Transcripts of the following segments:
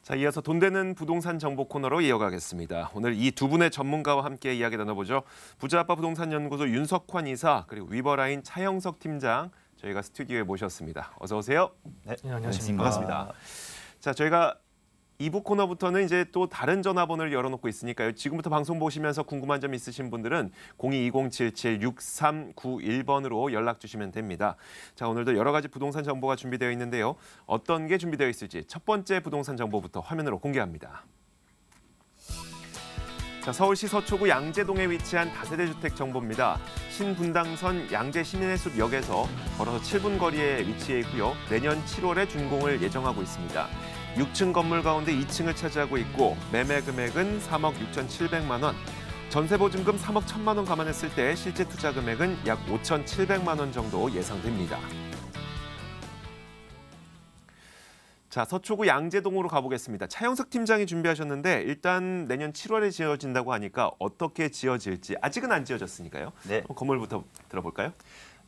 자, 이어서 돈 되는 부동산 정보 코너로 이어가겠습니다. 오늘 이 두 분의 전문가와 함께 이야기 나눠보죠. 부자아빠 부동산 연구소 윤석환 이사 그리고 위버라인 차영석 팀장 저희가 스튜디오에 모셨습니다. 어서 오세요. 네, 안녕하십니까. 반갑습니다. 자, 저희가 2부 코너부터는 이제 또 다른 전화번호를 열어놓고 있으니까요. 지금부터 방송 보시면서 궁금한 점 있으신 분들은 0220776391번으로 연락 주시면 됩니다. 자, 오늘도 여러 가지 부동산 정보가 준비되어 있는데요. 어떤 게 준비되어 있을지 첫 번째 부동산 정보부터 화면으로 공개합니다. 자, 서울시 서초구 양재동에 위치한 다세대 주택 정보입니다. 신분당선 양재 시민의숲 역에서 걸어서 7분 거리에 위치해 있고요. 내년 7월에 준공을 예정하고 있습니다. 6층 건물 가운데 2층을 차지하고 있고 매매 금액은 3억 6,700만 원, 전세 보증금 3억 1,000만 원 감안했을 때 실제 투자 금액은 약 5,700만 원 정도 예상됩니다. 자, 서초구 양재동으로 가보겠습니다. 차영석 팀장이 준비하셨는데 일단 내년 7월에 지어진다고 하니까 어떻게 지어질지 아직은 안 지어졌으니까요. 네. 건물부터 들어볼까요?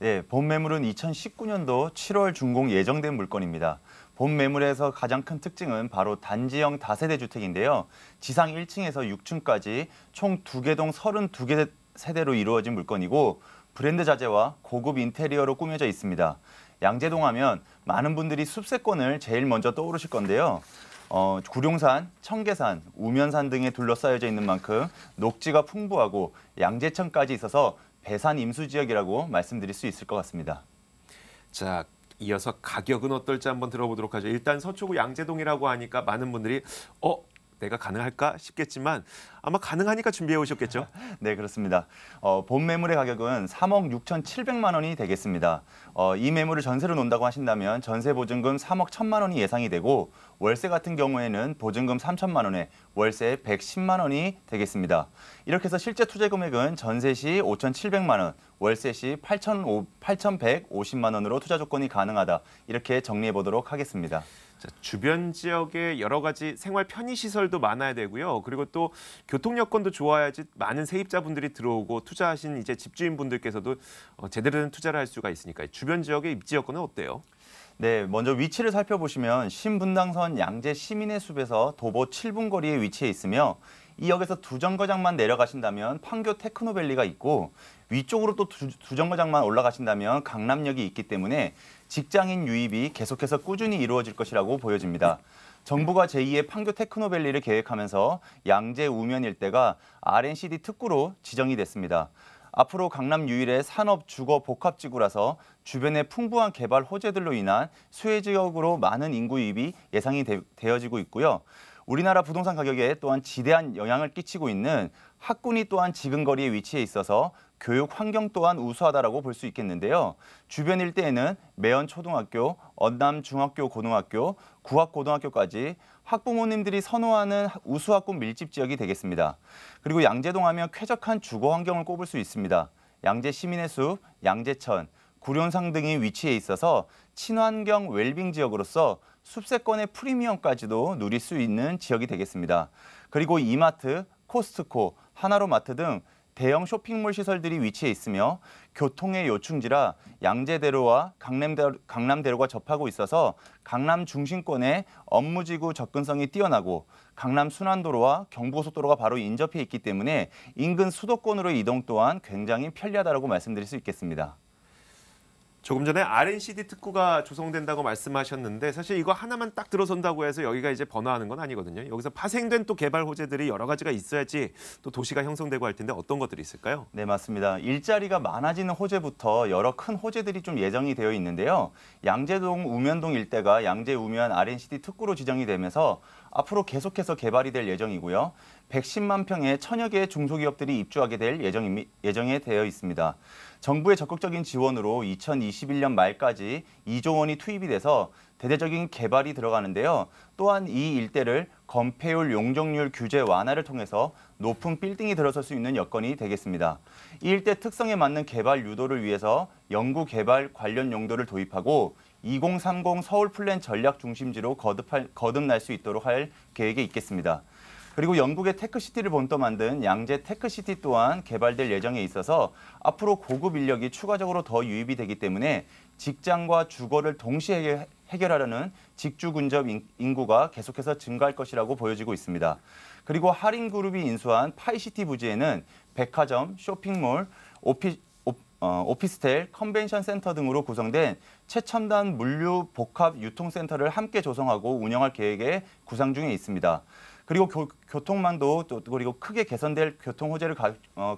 네, 본 매물은 2019년도 7월 준공 예정된 물건입니다. 본 매물에서 가장 큰 특징은 바로 단지형 다세대 주택인데요. 지상 1층에서 6층까지 총 2개 동 32개 세대로 이루어진 물건이고 브랜드 자재와 고급 인테리어로 꾸며져 있습니다. 양재동 하면 많은 분들이 숲세권을 제일 먼저 떠오르실 건데요. 구룡산, 청계산, 우면산 등에 둘러싸여져 있는 만큼 녹지가 풍부하고 양재천까지 있어서 배산 임수 지역이라고 말씀드릴 수 있을 것 같습니다. 자, 이어서 가격은 어떨지 한번 들어보도록 하죠. 일단 서초구 양재동이라고 하니까 많은 분들이 내가 가능할까 싶겠지만 아마 가능하니까 준비해 오셨겠죠? 네, 그렇습니다. 본 매물의 가격은 3억 6,700만 원이 되겠습니다. 이 매물을 전세로 놓는다고 하신다면 전세 보증금 3억 1,000만 원이 예상이 되고 월세 같은 경우에는 보증금 3천만 원에 월세 110만 원이 되겠습니다. 이렇게 해서 실제 투자 금액은 전세 시 5,700만 원, 월세 시 8,150만 원으로 투자 조건이 가능하다. 이렇게 정리해 보도록 하겠습니다. 자, 주변 지역에 여러 가지 생활 편의 시설도 많아야 되고요. 그리고 또 교통 여건도 좋아야지 많은 세입자분들이 들어오고 투자하신 이제 집주인분들께서도 제대로 된 투자를 할 수가 있으니까요. 주변 지역의 입지 여건은 어때요? 네, 먼저 위치를 살펴보시면 신분당선 양재 시민의 숲에서 도보 7분 거리에 위치해 있으며 이 역에서 두 정거장만 내려가신다면 판교 테크노밸리가 있고 위쪽으로 또 두 정거장만 올라가신다면 강남역이 있기 때문에 직장인 유입이 계속해서 꾸준히 이루어질 것이라고 보여집니다. 정부가 제2의 판교 테크노밸리를 계획하면서 양재 우면 일대가 R&CD 특구로 지정이 됐습니다. 앞으로 강남 유일의 산업 주거 복합지구라서 주변의 풍부한 개발 호재들로 인한 수혜 지역으로 많은 인구 유입이 예상이 되어지고 있고요. 우리나라 부동산 가격에 또한 지대한 영향을 끼치고 있는 학군이 또한 지근거리에 위치해 있어서 교육 환경 또한 우수하다라고 볼 수 있겠는데요. 주변 일대에는 매연초등학교, 언남중학교 고등학교, 구학고등학교까지 학부모님들이 선호하는 우수학군 밀집 지역이 되겠습니다. 그리고 양재동 하면 쾌적한 주거 환경을 꼽을 수 있습니다. 양재 시민의 숲, 양재천, 구룡산 등이 위치해 있어서 친환경 웰빙 지역으로서 숲세권의 프리미엄까지도 누릴 수 있는 지역이 되겠습니다. 그리고 이마트, 코스트코, 하나로마트 등 대형 쇼핑몰 시설들이 위치해 있으며 교통의 요충지라 양재대로와 강남대로가 접하고 있어서 강남 중심권에 업무지구 접근성이 뛰어나고 강남 순환도로와 경부고속도로가 바로 인접해 있기 때문에 인근 수도권으로 이동 또한 굉장히 편리하다고 말씀드릴 수 있겠습니다. 조금 전에 R&CD 특구가 조성된다고 말씀하셨는데 사실 이거 하나만 딱 들어선다고 해서 여기가 이제 번화하는 건 아니거든요. 여기서 파생된 또 개발 호재들이 여러 가지가 있어야지 또 도시가 형성되고 할 텐데 어떤 것들이 있을까요? 네, 맞습니다. 일자리가 많아지는 호재부터 여러 큰 호재들이 좀 예정이 되어 있는데요. 양재동, 우면동 일대가 양재 우면 R&CD 특구로 지정이 되면서 앞으로 계속해서 개발이 될 예정이고요. 110만 평의 천여 개의 중소기업들이 입주하게 될 예정에 되어 있습니다. 정부의 적극적인 지원으로 2021년 말까지 2조 원이 투입이 돼서 대대적인 개발이 들어가는데요. 또한 이 일대를 건폐율, 용적률 규제 완화를 통해서 높은 빌딩이 들어설 수 있는 여건이 되겠습니다. 이 일대 특성에 맞는 개발 유도를 위해서 연구 개발 관련 용도를 도입하고 2030 서울 플랜 전략 중심지로 거듭날 수 있도록 할 계획에 있겠습니다. 그리고 영국의 테크시티를 본떠 만든 양재 테크시티 또한 개발될 예정에 있어서 앞으로 고급 인력이 추가적으로 더 유입이 되기 때문에 직장과 주거를 동시에 해결하려는 직주 근접 인구가 계속해서 증가할 것이라고 보여지고 있습니다. 그리고 할인그룹이 인수한 파이시티 부지에는 백화점, 쇼핑몰, 오피스텔, 컨벤션 센터 등으로 구성된 최첨단 물류 복합 유통센터를 함께 조성하고 운영할 계획에 구상 중에 있습니다. 그리고 교통망도 그리고 크게 개선될 교통 호재를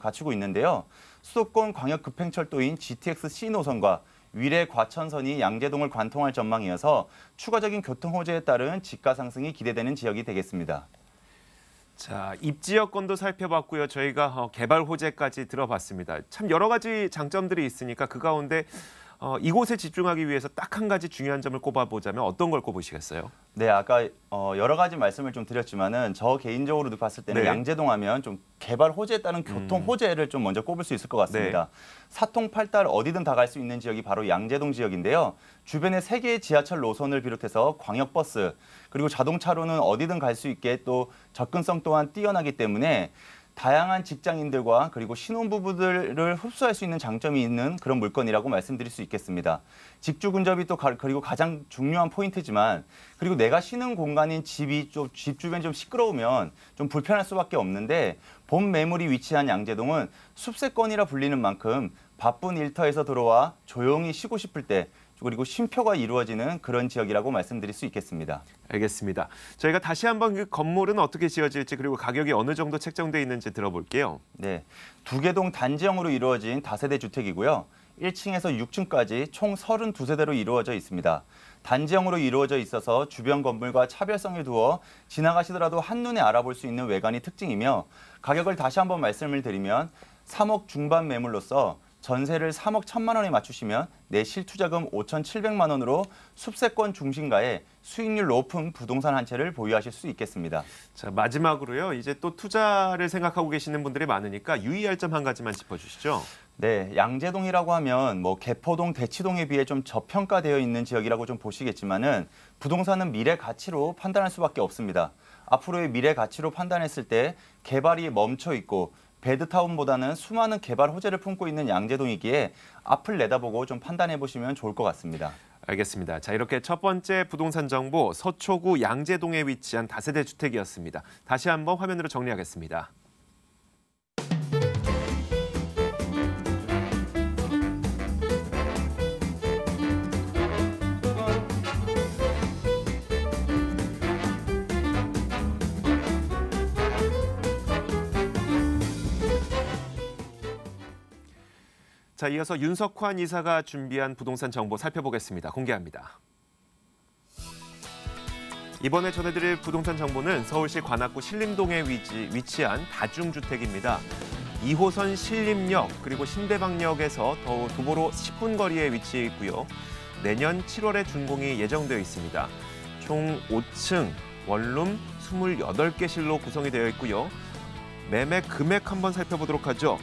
갖추고 있는데요. 수도권 광역 급행철도인 GTX-C 노선과 위례 과천선이 양재동을 관통할 전망이어서 추가적인 교통 호재에 따른 집가 상승이 기대되는 지역이 되겠습니다. 자, 입지여건도 살펴봤고요. 저희가 개발 호재까지 들어봤습니다. 참 여러 가지 장점들이 있으니까 그 가운데 이곳에 집중하기 위해서 딱 한 가지 중요한 점을 꼽아보자면 어떤 걸 꼽으시겠어요? 네, 아까 여러 가지 말씀을 좀 드렸지만은 저 개인적으로 봤을 때는 네. 양재동 하면 좀 개발 호재에 따른 교통 호재를 좀 먼저 꼽을 수 있을 것 같습니다. 사통팔달 어디든 다 갈 수 있는 지역이 바로 양재동 지역인데요. 주변에 3개의 지하철 노선을 비롯해서 광역버스 그리고 자동차로는 어디든 갈 수 있게 또 접근성 또한 뛰어나기 때문에 다양한 직장인들과 그리고 신혼부부들을 흡수할 수 있는 장점이 있는 그런 물건이라고 말씀드릴 수 있겠습니다. 직주 근접이 또 그리고 가장 중요한 포인트지만 그리고 내가 쉬는 공간인 집 주변이 좀 시끄러우면 좀 불편할 수밖에 없는데 본 매물이 위치한 양재동은 숲세권이라 불리는 만큼 바쁜 일터에서 들어와 조용히 쉬고 싶을 때 그리고 쉼표가 이루어지는 그런 지역이라고 말씀드릴 수 있겠습니다. 알겠습니다. 저희가 다시 한번 그 건물은 어떻게 지어질지 그리고 가격이 어느 정도 책정돼 있는지 들어볼게요. 네, 2개 동 단지형으로 이루어진 다세대 주택이고요. 1층에서 6층까지 총 32세대로 이루어져 있습니다. 단지형으로 이루어져 있어서 주변 건물과 차별성을 두어 지나가시더라도 한눈에 알아볼 수 있는 외관이 특징이며 가격을 다시 한번 말씀을 드리면 3억 중반 매물로서 전세를 3억 1천만 원에 맞추시면 내 실투자금 5,700만 원으로 숲세권 중심가에 수익률 높은 부동산 한 채를 보유하실 수 있겠습니다. 자, 마지막으로요. 이제 또 투자를 생각하고 계시는 분들이 많으니까 유의할 점 한 가지만 짚어주시죠. 네, 양재동이라고 하면 개포동, 대치동에 비해 좀 저평가되어 있는 지역이라고 좀 보시겠지만은 부동산은 미래 가치로 판단할 수밖에 없습니다. 앞으로의 미래 가치로 판단했을 때 개발이 멈춰 있고 배드타운보다는 수많은 개발 호재를 품고 있는 양재동이기에 앞을 내다보고 좀 판단해 보시면 좋을 것 같습니다. 알겠습니다. 자, 이렇게 첫 번째 부동산 정보 서초구 양재동에 위치한 다세대 주택이었습니다. 다시 한번 화면으로 정리하겠습니다. 자, 이어서 윤석환 이사가 준비한 부동산 정보 살펴보겠습니다. 공개합니다. 이번에 전해드릴 부동산 정보는 서울시 관악구 신림동에 위치한 다중주택입니다. 2호선 신림역 그리고 신대방역에서 도보로 10분 거리에 위치해 있고요. 내년 7월에 준공이 예정되어 있습니다. 총 5층, 원룸 28개실로 구성이 되어 있고요. 매매 금액 한번 살펴보도록 하죠.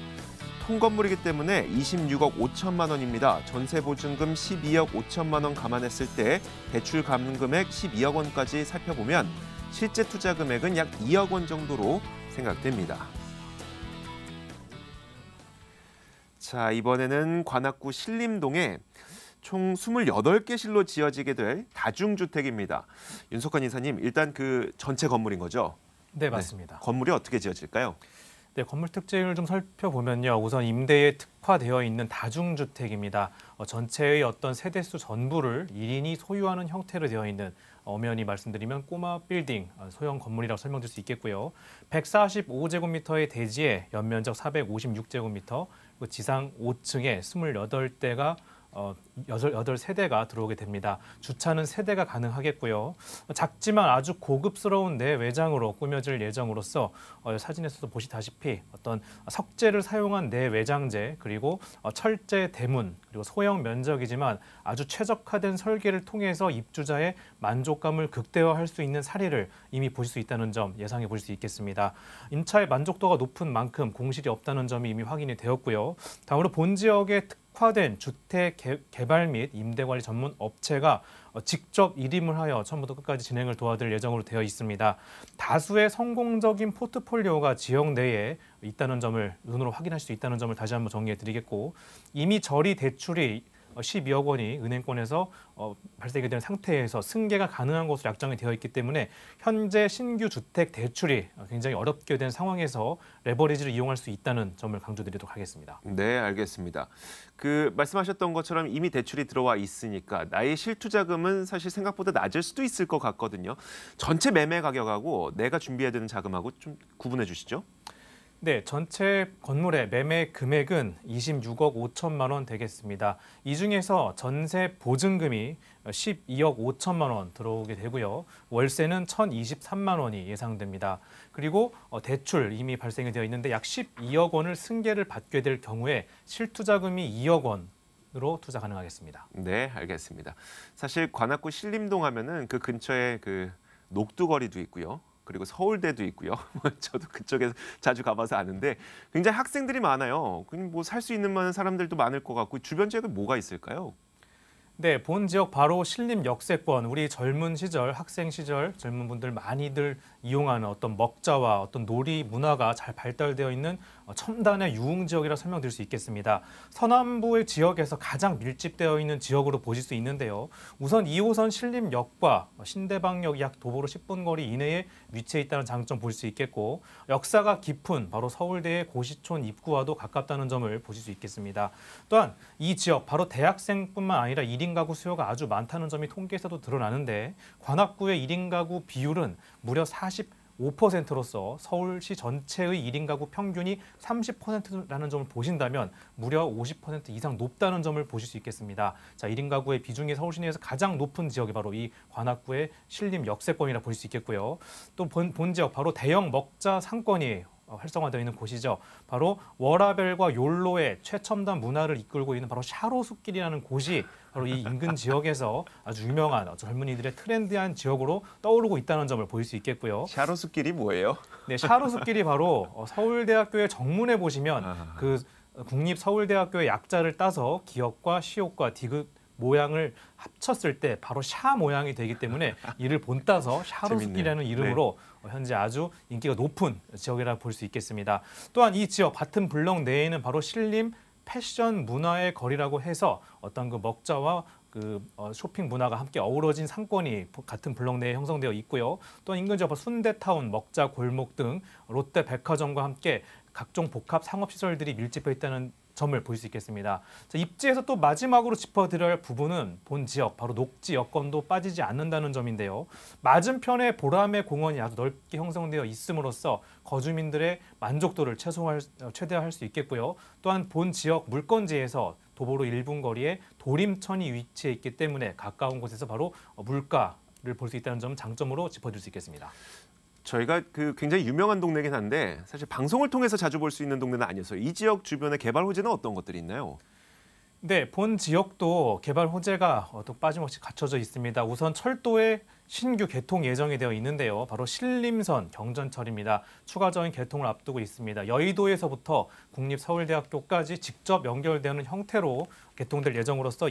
통건물이기 때문에 26억 5천만 원입니다. 전세 보증금 12억 5천만 원 감안했을 때 대출 감금액 12억 원까지 살펴보면 실제 투자 금액은 약 2억 원 정도로 생각됩니다. 자, 이번에는 관악구 신림동에 총 28개실로 지어지게 될 다중주택입니다. 윤석환 이사님, 일단 그 전체 건물인 거죠? 네, 맞습니다. 네, 건물이 어떻게 지어질까요? 네, 건물 특징을 좀 살펴보면요. 우선 임대에 특화되어 있는 다중주택입니다. 전체의 어떤 세대수 전부를 1인이 소유하는 형태로 되어 있는 엄연히 말씀드리면 꼬마 빌딩, 소형 건물이라고 설명드릴 수 있겠고요. 145제곱미터의 대지에 연면적 456제곱미터, 그리고 지상 5층에 28대가 8세대가 들어오게 됩니다. 주차는 3대가 가능하겠고요. 작지만 아주 고급스러운 내외장으로 꾸며질 예정으로서 사진에서도 보시다시피 어떤 석재를 사용한 내외장재 그리고 철제 대문 그리고 소형 면적이지만 아주 최적화된 설계를 통해서 입주자의 만족감을 극대화할 수 있는 사례를 이미 보실 수 있다는 점 예상해 보실 수 있겠습니다. 임차의 만족도가 높은 만큼 공실이 없다는 점이 이미 확인이 되었고요. 다음으로 본 지역의 특화된 주택 개발 및 임대관리 전문 업체가 직접 일임을 하여 처음부터 끝까지 진행을 도와드릴 예정으로 되어 있습니다. 다수의 성공적인 포트폴리오가 지역 내에 있다는 점을 눈으로 확인할 수 있다는 점을 다시 한번 정리해 드리겠고 이미 저리 대출이 12억 원이 은행권에서 발생이 된 상태에서 승계가 가능한 것으로 약정이 되어 있기 때문에 현재 신규 주택 대출이 굉장히 어렵게 된 상황에서 레버리지를 이용할 수 있다는 점을 강조드리도록 하겠습니다. 네, 알겠습니다. 그 말씀하셨던 것처럼 이미 대출이 들어와 있으니까 나의 실투자금은 사실 생각보다 낮을 수도 있을 것 같거든요. 전체 매매 가격하고 내가 준비해야 되는 자금하고 좀 구분해 주시죠. 네, 전체 건물의 매매 금액은 26억 5천만 원 되겠습니다. 이 중에서 전세 보증금이 12억 5천만 원 들어오게 되고요. 월세는 1,023만 원이 예상됩니다. 그리고 대출 이미 발생이 되어 있는데 약 12억 원을 승계를 받게 될 경우에 실투자금이 2억 원으로 투자 가능하겠습니다. 네, 알겠습니다. 사실 관악구 신림동 하면은 그 근처에 그 녹두거리도 있고요. 그리고 서울대도 있고요. 저도 그쪽에 자주 가봐서 아는데 굉장히 학생들이 많아요. 뭐 살 수 있는 많은 사람들도 많을 것 같고 주변 지역에 뭐가 있을까요? 네, 본 지역 바로 신림 역세권, 우리 젊은 시절, 학생 시절 젊은 분들 많이들 이용하는 어떤 먹자와 어떤 놀이 문화가 잘 발달되어 있는 첨단의 유흥 지역이라 설명드릴 수 있겠습니다. 서남부의 지역에서 가장 밀집되어 있는 지역으로 보실 수 있는데요. 우선 2호선 신림역과 신대방역 약 도보로 10분 거리 이내에 위치해 있다는 장점 볼 수 있겠고 역사가 깊은 바로 서울대의 고시촌 입구와도 가깝다는 점을 보실 수 있겠습니다. 또한 이 지역 바로 대학생뿐만 아니라 1인 가구 수요가 아주 많다는 점이 통계에서도 드러나는데 관악구의 1인 가구 비율은 무려 45%로서 서울시 전체의 1인 가구 평균이 30%라는 점을 보신다면 무려 50% 이상 높다는 점을 보실 수 있겠습니다. 자, 1인 가구의 비중이 서울 시내에서 가장 높은 지역이 바로 이 관악구의 신림 역세권이라 볼 수 있겠고요. 또 본 지역 바로 대형 먹자 상권이 활성화되어 있는 곳이죠. 바로 워라벨과 욜로의 최첨단 문화를 이끌고 있는 바로 샤로숲길이라는 곳이 바로 이 인근 지역에서 아주 유명한 젊은이들의 트렌디한 지역으로 떠오르고 있다는 점을 보일 수 있겠고요. 샤로숲길이 뭐예요? 네, 샤로숲길이 바로 서울대학교의 정문에 보시면 그 국립서울대학교의 약자를 따서 기역과 시옥과 디귿 모양을 합쳤을 때 바로 샤 모양이 되기 때문에 이를 본따서 샤로숲길이라는 이름으로 현재 아주 인기가 높은 지역이라 볼 수 있겠습니다. 또한 이 지역 바튼 블럭 내에는 바로 신림 패션 문화의 거리라고 해서 어떤 그 먹자와 그 쇼핑 문화가 함께 어우러진 상권이 같은 블럭 내에 형성되어 있고요. 또 인근 지역 순대타운, 먹자 골목 등 롯데 백화점과 함께 각종 복합 상업시설들이 밀집해 있다는 점을 볼 수 있겠습니다. 자, 입지에서 또 마지막으로 짚어드려야 할 부분은 본 지역, 바로 녹지 여건도 빠지지 않는다는 점인데요. 맞은편에 보라매 공원이 아주 넓게 형성되어 있음으로써 거주민들의 만족도를 최대화할 수 있겠고요. 또한 본 지역 물건지에서 도보로 1분 거리에 도림천이 위치해 있기 때문에 가까운 곳에서 바로 물가를 볼 수 있다는 점 장점으로 짚어드릴 수 있겠습니다. 저희가 그 굉장히 유명한 동네긴 한데 사실 방송을 통해서 자주 볼 수 있는 동네는 아니어서요. 이 지역 주변의 개발 호재는 어떤 것들이 있나요? 네, 본 지역도 개발 호재가 빠짐없이 갖춰져 있습니다. 우선 철도의 신규 개통 예정이 되어 있는데요. 바로 신림선 경전철입니다. 추가적인 개통을 앞두고 있습니다. 여의도에서부터 국립서울대학교까지 직접 연결되는 형태로 개통될 예정으로서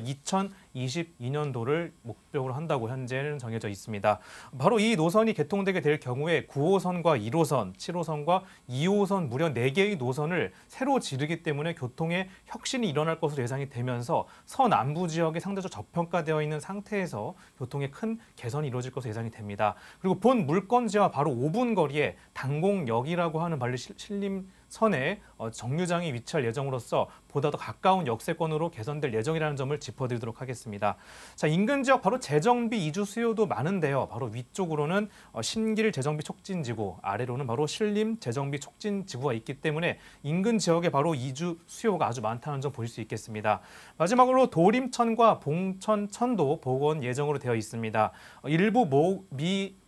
2022년도를 목표로 한다고 현재는 정해져 있습니다. 바로 이 노선이 개통되게 될 경우에 9호선과 1호선, 7호선과 2호선 무려 4개의 노선을 새로 지르기 때문에 교통에 혁신이 일어날 것으로 예상이 되면서 서남부 지역이 상대적 저평가되어 있는 상태에서 교통에 큰 개선이 이루어질 것으로 예상이 됩니다. 그리고 본 물건지와 바로 5분 거리에 당공역이라고 하는 발리 신림선에 정류장이 위치할 예정으로서 보다 더 가까운 역세권으로 개선될 예정이라는 점을 짚어드리도록 하겠습니다. 자, 인근 지역 바로 재정비 이주 수요도 많은데요. 바로 위쪽으로는 신길 재정비 촉진지구, 아래로는 바로 신림 재정비 촉진지구가 있기 때문에 인근 지역에 바로 이주 수요가 아주 많다는 점 보실 수 있겠습니다. 마지막으로 도림천과 봉천천도 복원 예정으로 되어 있습니다. 일부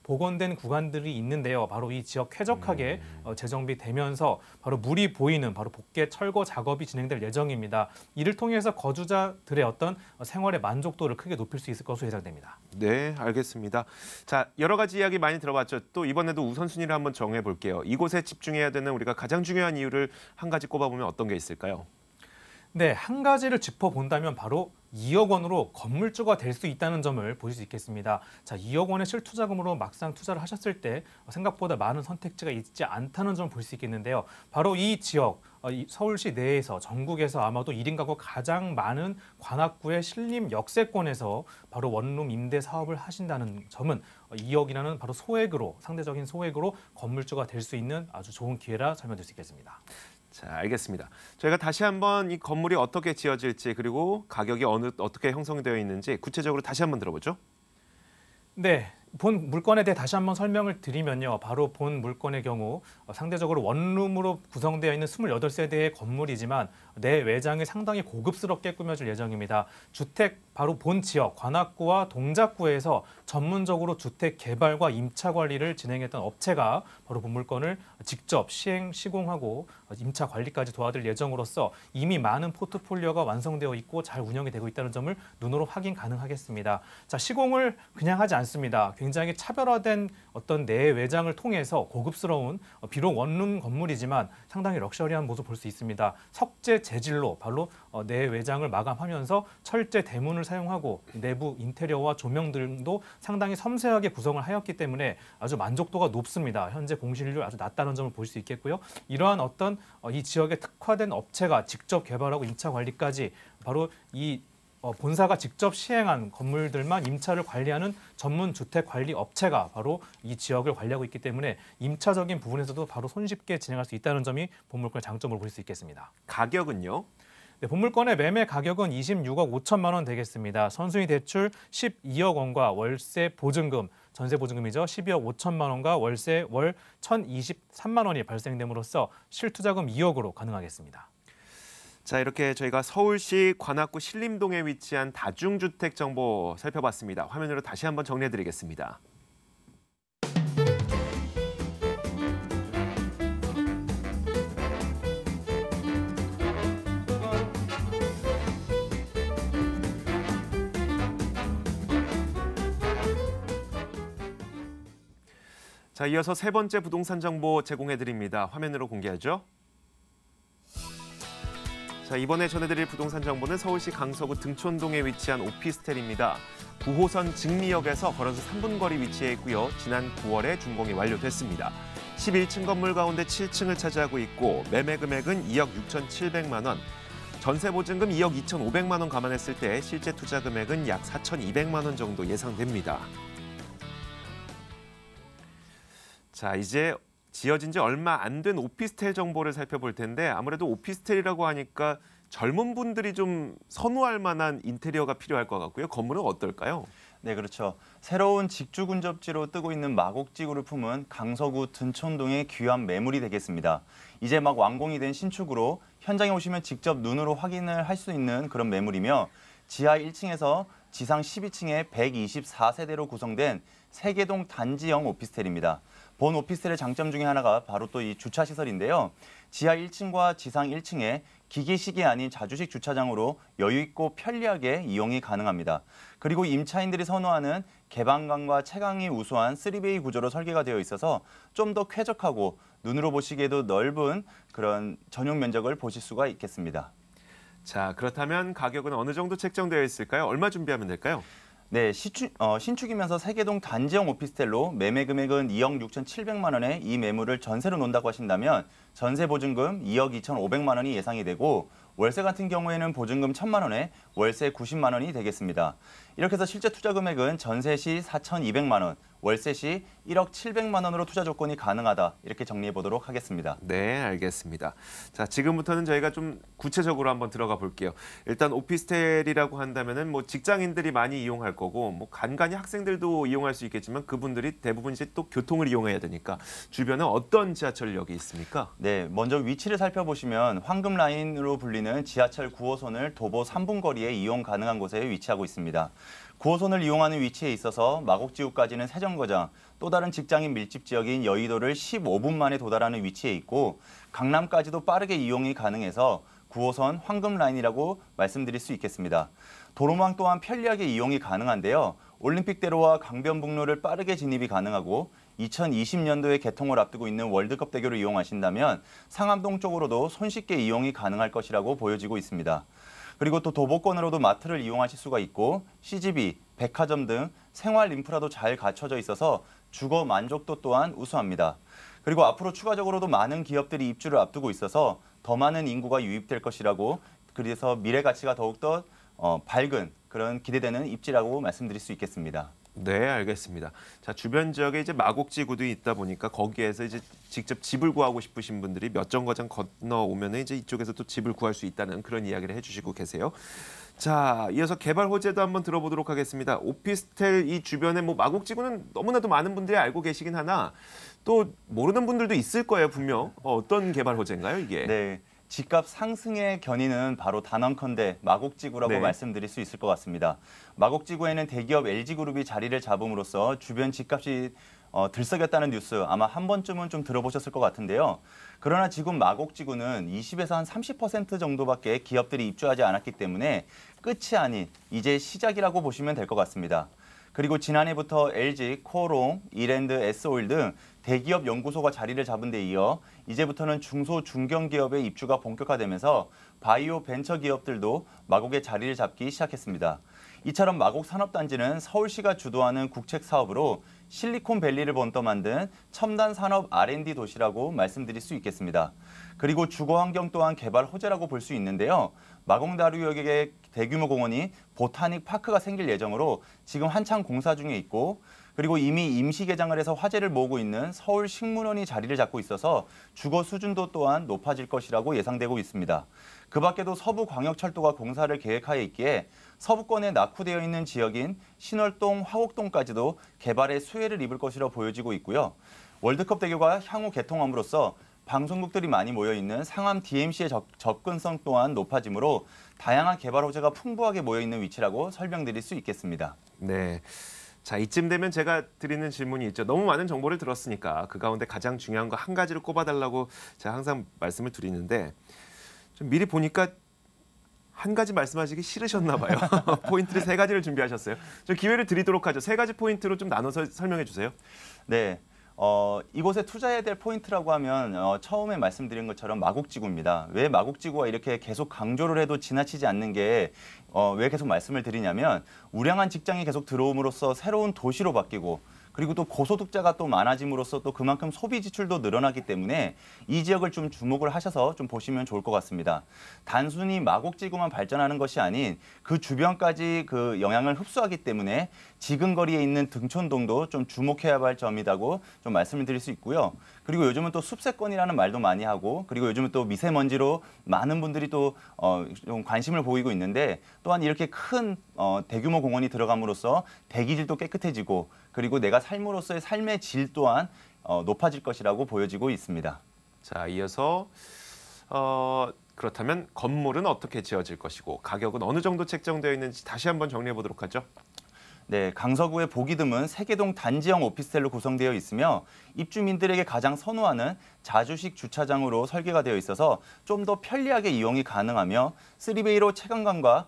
복원된 구간들이 있는데요. 바로 이 지역 쾌적하게 재정비되면서 바로 물이 보이는 바로 복개 철거 작업이 진행될 예정입니다. 이를 통해서 거주자들의 어떤 생활의 만족도를 크게 높일 수 있을 것으로 예상됩니다. 네, 알겠습니다. 자, 여러 가지 이야기 많이 들어봤죠. 또 이번에도 우선순위를 한번 정해 볼게요. 이곳에 집중해야 되는 우리가 가장 중요한 이유를 한 가지 꼽아보면 어떤 게 있을까요? 네, 한 가지를 짚어본다면 바로 2억 원으로 건물주가 될 수 있다는 점을 보실 수 있겠습니다. 자, 2억 원의 실투자금으로 막상 투자를 하셨을 때 생각보다 많은 선택지가 있지 않다는 점을 볼 수 있겠는데요. 바로 이 지역, 이 서울시 내에서 전국에서 아마도 1인 가구 가장 많은 관악구의 신림 역세권에서 바로 원룸 임대 사업을 하신다는 점은 2억이라는 바로 소액으로 상대적인 소액으로 건물주가 될 수 있는 아주 좋은 기회라 설명드릴 수 있겠습니다. 자, 알겠습니다. 저희가 다시 한번 이 건물이 어떻게 지어질지 그리고 가격이 어떻게 형성되어 있는지 구체적으로 다시 한번 들어보죠. 네. 본 물건에 대해 다시 한번 설명을 드리면요. 바로 본 물건의 경우 상대적으로 원룸으로 구성되어 있는 28세대의 건물이지만 내 외장이 상당히 고급스럽게 꾸며질 예정입니다. 주택 바로 본 지역 관악구와 동작구에서 전문적으로 주택 개발과 임차 관리를 진행했던 업체가 바로 본 물건을 직접 시공하고 임차 관리까지 도와드릴 예정으로서 이미 많은 포트폴리오가 완성되어 있고 잘 운영이 되고 있다는 점을 눈으로 확인 가능하겠습니다. 자, 시공을 그냥 하지 않습니다. 굉장히 차별화된 어떤 내외장을 통해서 고급스러운 비록 원룸 건물이지만 상당히 럭셔리한 모습 볼 수 있습니다. 석재 재질로 바로 내외장을 마감하면서 철제 대문을 사용하고 내부 인테리어와 조명들도 상당히 섬세하게 구성을 하였기 때문에 아주 만족도가 높습니다. 현재 공실률 아주 낮다는 점을 볼 수 있겠고요. 이러한 어떤 이 지역에 특화된 업체가 직접 개발하고 임차 관리까지 바로 이 본사가 직접 시행한 건물들만 임차를 관리하는 전문 주택 관리 업체가 바로 이 지역을 관리하고 있기 때문에 임차적인 부분에서도 바로 손쉽게 진행할 수 있다는 점이 본물건의 장점으로 볼 수 있겠습니다. 가격은요? 네, 본물건의 매매 가격은 26억 5천만 원 되겠습니다. 선순위 대출 12억 원과 월세 보증금, 전세 보증금이죠. 12억 5천만 원과 월세 월 1,023만 원이 발생됨으로써 실투자금 2억으로 가능하겠습니다. 자, 이렇게 저희가 서울시 관악구 신림동에 위치한 다중주택 정보 살펴봤습니다. 화면으로 다시 한번 정리해드리겠습니다. 자, 이어서 세 번째 부동산 정보 제공해드립니다. 화면으로 공개하죠. 자, 이번에 전해드릴 부동산 정보는 서울시 강서구 등촌동에 위치한 오피스텔입니다. 9호선 증리역에서 걸어서 3분 거리 위치해 있고요. 지난 9월에 준공이 완료됐습니다. 11층 건물 가운데 7층을 차지하고 있고 매매 금액은 2억 6,700만 원, 전세 보증금 2억 2,500만 원 감안했을 때 실제 투자 금액은 약 4,200만 원 정도 예상됩니다. 자, 이제 지어진 지 얼마 안 된 오피스텔 정보를 살펴볼 텐데 아무래도 오피스텔이라고 하니까 젊은 분들이 좀 선호할 만한 인테리어가 필요할 것 같고요. 건물은 어떨까요? 네, 그렇죠. 새로운 직주 근접지로 뜨고 있는 마곡지구를 품은 강서구 등촌동의 귀한 매물이 되겠습니다. 이제 막 완공이 된 신축으로 현장에 오시면 직접 눈으로 확인을 할 수 있는 그런 매물이며 지하 1층에서 지상 12층에 124세대로 구성된 세계동 단지형 오피스텔입니다. 본 오피스텔의 장점 중에 하나가 바로 또 이 주차 시설인데요. 지하 1층과 지상 1층에 기계식이 아닌 자주식 주차장으로 여유 있고 편리하게 이용이 가능합니다. 그리고 임차인들이 선호하는 개방감과 채광이 우수한 3베이 구조로 설계가 되어 있어서 좀 더 쾌적하고 눈으로 보시기에도 넓은 그런 전용 면적을 보실 수가 있겠습니다. 자, 그렇다면 가격은 어느 정도 책정되어 있을까요? 얼마 준비하면 될까요? 네, 신축이면서 세계동 단지형 오피스텔로 매매 금액은 2억 6,700만 원에 이 매물을 전세로 논다고 하신다면 전세 보증금 2억 2,500만 원이 예상이 되고 월세 같은 경우에는 보증금 1,000만 원에 월세 90만 원이 되겠습니다. 이렇게 해서 실제 투자 금액은 전세 시 4,200만 원, 월세 시 1억 700만 원으로 투자 조건이 가능하다. 이렇게 정리해 보도록 하겠습니다. 네, 알겠습니다. 자, 지금부터는 저희가 좀 구체적으로 한번 들어가 볼게요. 일단 오피스텔이라고 한다면은 뭐 직장인들이 많이 이용할 거고 뭐 간간히 학생들도 이용할 수 있겠지만 그분들이 대부분 이제 또 교통을 이용해야 되니까 주변에 어떤 지하철역이 있습니까? 네, 먼저 위치를 살펴보시면 황금 라인으로 불리는 지하철 9호선을 도보 3분 거리에 이용 가능한 곳에 위치하고 있습니다. 9호선을 이용하는 위치에 있어서 마곡지구까지는 세정거장, 또 다른 직장인 밀집 지역인 여의도를 15분 만에 도달하는 위치에 있고 강남까지도 빠르게 이용이 가능해서 9호선 황금 라인이라고 말씀드릴 수 있겠습니다. 도로망 또한 편리하게 이용이 가능한데요. 올림픽대로와 강변북로를 빠르게 진입이 가능하고 2020년도에 개통을 앞두고 있는 월드컵 대교를 이용하신다면 상암동 쪽으로도 손쉽게 이용이 가능할 것이라고 보여지고 있습니다. 그리고 또 도보권으로도 마트를 이용하실 수가 있고 CGV, 백화점 등 생활 인프라도 잘 갖춰져 있어서 주거 만족도 또한 우수합니다. 그리고 앞으로 추가적으로도 많은 기업들이 입주를 앞두고 있어서 더 많은 인구가 유입될 것이라고, 그래서 미래 가치가 더욱더 밝은 그런 기대되는 입지라고 말씀드릴 수 있겠습니다. 네, 알겠습니다. 자, 주변 지역에 이제 마곡지구도 있다 보니까 거기에서 이제 직접 집을 구하고 싶으신 분들이 몇 정거장 건너오면 이제 이쪽에서 또 집을 구할 수 있다는 그런 이야기를 해주시고 계세요. 자, 이어서 개발 호재도 한번 들어보도록 하겠습니다. 오피스텔 이 주변에 뭐 마곡지구는 너무나도 많은 분들이 알고 계시긴 하나 또 모르는 분들도 있을 거예요, 분명. 어떤 개발 호재인가요, 이게? 네. 집값 상승의 견인은 바로 단언컨대 마곡지구라고 네. 말씀드릴 수 있을 것 같습니다. 마곡지구에는 대기업 LG그룹이 자리를 잡음으로써 주변 집값이 들썩였다는 뉴스 아마 한 번쯤은 좀 들어보셨을 것 같은데요. 그러나 지금 마곡지구는 20에서 한 30% 정도밖에 기업들이 입주하지 않았기 때문에 끝이 아닌 이제 시작이라고 보시면 될 것 같습니다. 그리고 지난해부터 LG, 코오롱, 이랜드, S오일 등 대기업 연구소가 자리를 잡은 데 이어 이제부터는 중소, 중견기업의 입주가 본격화되면서 바이오 벤처 기업들도 마곡에 자리를 잡기 시작했습니다. 이처럼 마곡 산업단지는 서울시가 주도하는 국책 사업으로 실리콘밸리를 본떠 만든 첨단 산업 R&D 도시라고 말씀드릴 수 있겠습니다. 그리고 주거환경 또한 개발 호재라고 볼 수 있는데요. 마곡나루역에 대규모 공원인 보타닉 파크가 생길 예정으로 지금 한창 공사 중에 있고, 그리고 이미 임시 개장을 해서 화제를 모으고 있는 서울식문원이 자리를 잡고 있어서 주거 수준도 또한 높아질 것이라고 예상되고 있습니다. 그 밖에도 서부광역철도가 공사를 계획하여 있기에 서부권에 낙후되어 있는 지역인 신월동, 화곡동까지도 개발의 수혜를 입을 것이라 보여지고 있고요. 월드컵 대교가 향후 개통함으로써 방송국들이 많이 모여있는 상암 DMC의 접근성 또한 높아지므로 다양한 개발 호재가 풍부하게 모여있는 위치라고 설명드릴 수 있겠습니다. 네. 자, 이쯤 되면 제가 드리는 질문이 있죠. 너무 많은 정보를 들었으니까 그 가운데 가장 중요한 거 한 가지를 꼽아달라고 제가 항상 말씀을 드리는데 좀 미리 보니까 한 가지 말씀하시기 싫으셨나 봐요. 포인트를 세 가지를 준비하셨어요. 좀 기회를 드리도록 하죠. 세 가지 포인트로 좀 나눠서 설명해 주세요. 네. 이곳에 투자해야 될 포인트라고 하면 처음에 말씀드린 것처럼 마곡지구입니다. 왜 마곡지구가 이렇게 계속 강조를 해도 지나치지 않는 게 왜 계속 말씀을 드리냐면 우량한 직장이 계속 들어옴으로써 새로운 도시로 바뀌고, 그리고 또 고소득자가 또 많아짐으로써 또 그만큼 소비 지출도 늘어나기 때문에 이 지역을 좀 주목을 하셔서 좀 보시면 좋을 것 같습니다. 단순히 마곡지구만 발전하는 것이 아닌 그 주변까지 그 영향을 흡수하기 때문에 지근거리에 있는 등촌동도 좀 주목해야 할 점이라고 좀 말씀을 드릴 수 있고요. 그리고 요즘은 또 숲세권이라는 말도 많이 하고, 그리고 요즘은 또 미세먼지로 많은 분들이 또 좀 관심을 보이고 있는데, 또한 이렇게 큰 대규모 공원이 들어감으로써 대기질도 깨끗해지고, 그리고 내가 삶으로서의 삶의 질 또한 높아질 것이라고 보여지고 있습니다. 자, 이어서 그렇다면 건물은 어떻게 지어질 것이고 가격은 어느 정도 책정되어 있는지 다시 한번 정리해 보도록 하죠. 네, 강서구의 보기 드문 세개동 단지형 오피스텔로 구성되어 있으며 입주민들에게 가장 선호하는 자주식 주차장으로 설계가 되어 있어서 좀 더 편리하게 이용이 가능하며 3베이로 체감감과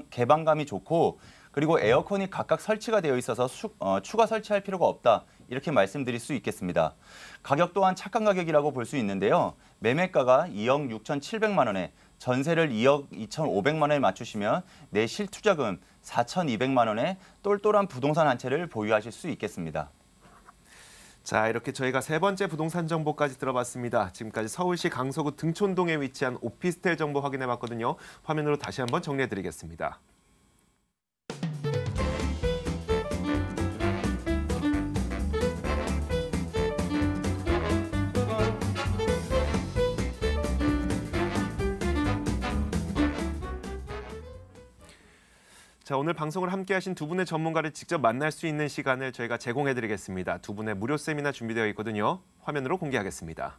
개방감이 좋고, 그리고 에어컨이 각각 설치가 되어 있어서 추가 설치할 필요가 없다, 이렇게 말씀드릴 수 있겠습니다. 가격 또한 착한 가격이라고 볼 수 있는데요. 매매가가 2억 6,700만 원에 전세를 2억 2,500만 원에 맞추시면 내 실투자금 4,200만 원에 똘똘한 부동산 한 채를 보유하실 수 있겠습니다. 자, 이렇게 저희가 세 번째 부동산 정보까지 들어봤습니다. 지금까지 서울시 강서구 등촌동에 위치한 오피스텔 정보 확인해 봤거든요. 화면으로 다시 한번 정리해 드리겠습니다. 자, 오늘 방송을 함께하신 두 분의 전문가를 직접 만날 수 있는 시간을 저희가 제공해드리겠습니다. 두 분의 무료 세미나 준비되어 있거든요. 화면으로 공개하겠습니다.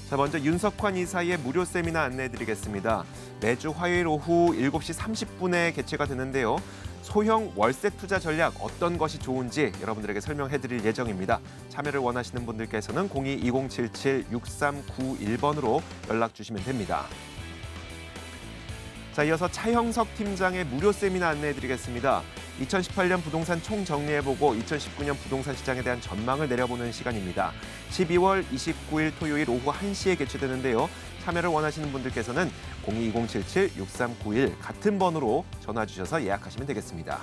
자, 먼저 윤석환 이사의 무료 세미나 안내해드리겠습니다. 매주 화요일 오후 7시 30분에 개최가 되는데요. 소형 월세 투자 전략 어떤 것이 좋은지 여러분들에게 설명해드릴 예정입니다. 참여를 원하시는 분들께서는 02-2077-6391번으로 연락 주시면 됩니다. 자, 이어서 차형석 팀장의 무료 세미나 안내해드리겠습니다. 2018년 부동산 총정리해보고 2019년 부동산 시장에 대한 전망을 내려보는 시간입니다. 12월 29일 토요일 오후 1시에 개최되는데요. 참여를 원하시는 분들께서는 02-2077-6391 같은 번호로 전화 주셔서 예약하시면 되겠습니다.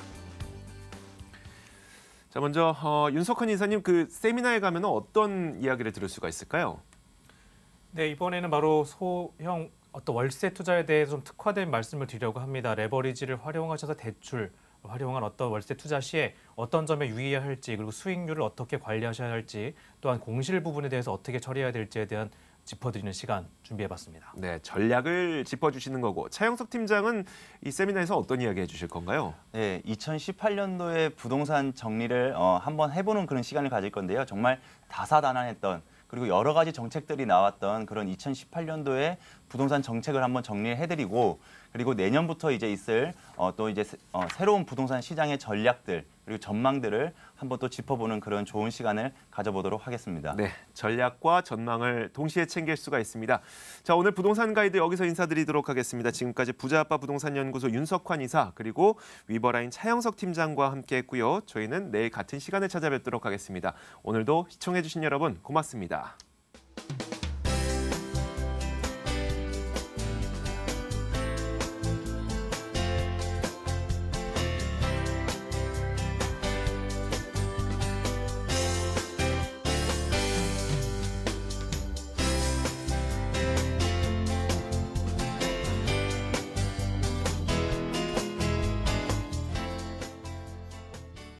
자, 먼저 윤석환 이사님 그 세미나에 가면 어떤 이야기를 들을 수가 있을까요? 네, 이번에는 바로 소형 어떤 월세 투자에 대해서 좀 특화된 말씀을 드리려고 합니다. 레버리지를 활용하셔서 대출 활용한 어떤 월세 투자 시에 어떤 점에 유의해야 할지, 그리고 수익률을 어떻게 관리하셔야 할지, 또한 공실 부분에 대해서 어떻게 처리해야 될지에 대한 짚어드리는 시간 준비해봤습니다. 네, 전략을 짚어주시는 거고 차영석 팀장은 이 세미나에서 어떤 이야기 해주실 건가요? 네, 2018년도에 부동산 정리를 한번 해보는 그런 시간을 가질 건데요. 정말 다사다난했던 그리고 여러 가지 정책들이 나왔던 그런 2018년도에 부동산 정책을 한번 정리를 해드리고 그리고 내년부터 이제 있을 또 이제 새로운 부동산 시장의 전략들 그리고 전망들을 한번 또 짚어보는 그런 좋은 시간을 가져보도록 하겠습니다. 네, 전략과 전망을 동시에 챙길 수가 있습니다. 자, 오늘 부동산 가이드 여기서 인사드리도록 하겠습니다. 지금까지 부자아빠 부동산연구소 윤석환 이사 그리고 위버라인 차영석 팀장과 함께했고요. 저희는 내일 같은 시간에 찾아뵙도록 하겠습니다. 오늘도 시청해주신 여러분 고맙습니다.